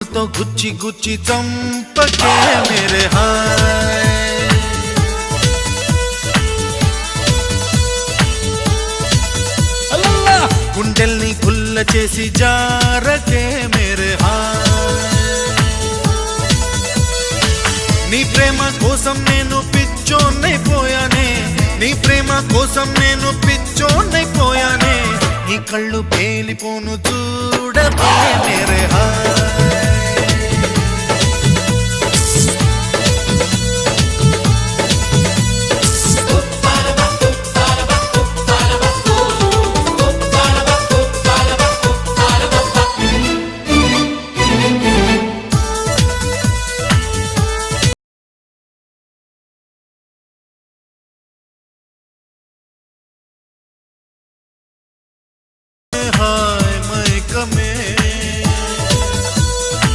तो Gucci Gucci चंपके मेरे हाय गुंडెల్ని గుల్ల చేసి జారకే मेरे हाय నీ ప్రేమ కోసం నేను పిచ్చోన్నైపోయానే నీ ప్రేమ కోసం నేను పిచ్చోన్నైపోయానే నీ కళ్ళు పేలిపోను చూడకే मेरे हाय